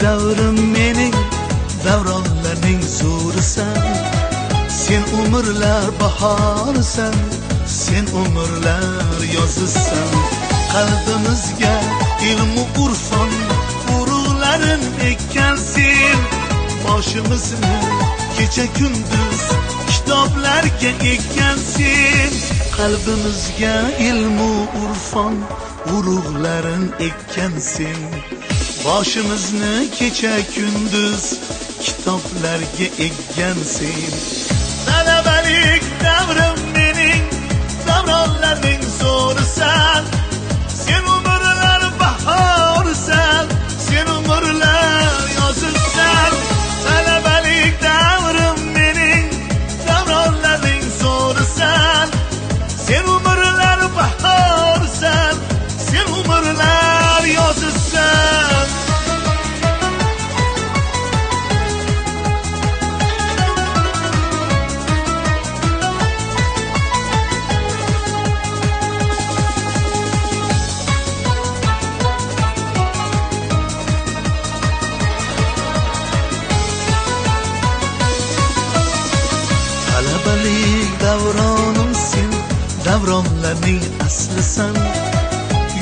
davrim mening, davronlarning zo'risan. Sen umrlar bahorisan, sen umrlar yozisan. Qalbimizga ilmu urfon urug'larin ekkansen. Boshimizni kecha kunduz kitoblarga ekkansen. Qalbimizga ilmu urfon urug'larin ekkansen. Boshimizni kecha kunduz kitoblarga ekkansen. Talabalik davrim mening, davronlarning zo'risan. Sen umrlar bahorisan, sen umrlar yozisan. Talabalik davrim mening, davronlarning zo'risan. Sen umrlar bahorisan, sen umrlar yozisan. Talabalik davronim sen, davronlarning aslisan.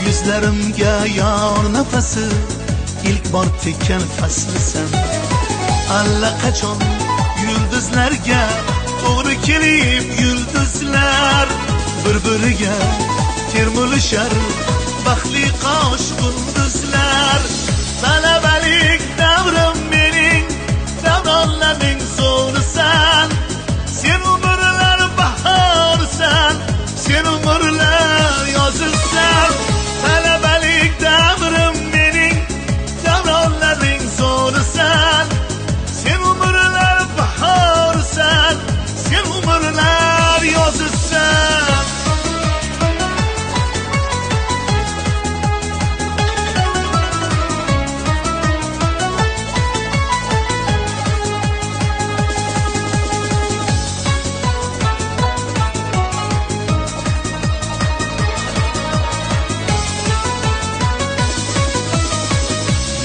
Yuzlarimga yor nafasi ilk bor tekkan faslisan. Allaqachon yulduzlarga to'g'ri kelib yulduzlar bir-biriga termulishar baxtli qosh qunduzlar. Talabalik davrim mening, davronlarning zo'risan. Sen umrlar bahorisan, sen umrlar yozisan. Talabalik davrim mening, davronlarning zo'risan. Sen umrlar bahorisan, sen umrlar yozisan.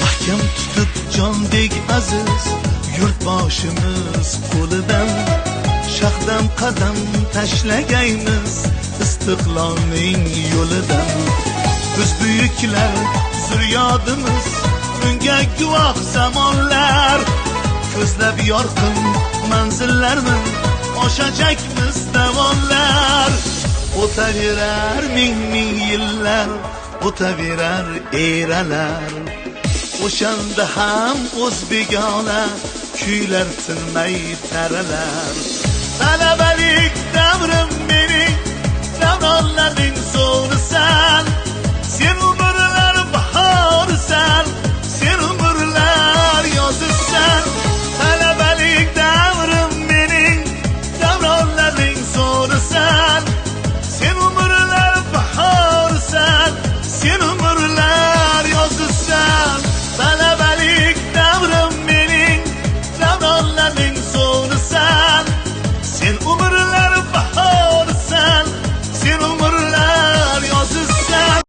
Mahkam tutib jondek aziz yurtboshimiz qo'lidan. Shahdam qadam tashlagaymiz istiqlolning yo'lidan. Biz buyuklar zuryodimiz, bunga guvoh zamonlar. Ko'zlab yorqin manzillarni oshajakmiz davonlar. O'taverar ming yillar, o'taverar eralar. O'shanda ham o'z begona kuylar tinmay taralar. Talabalik davrim mening, davronlarning zo'risan.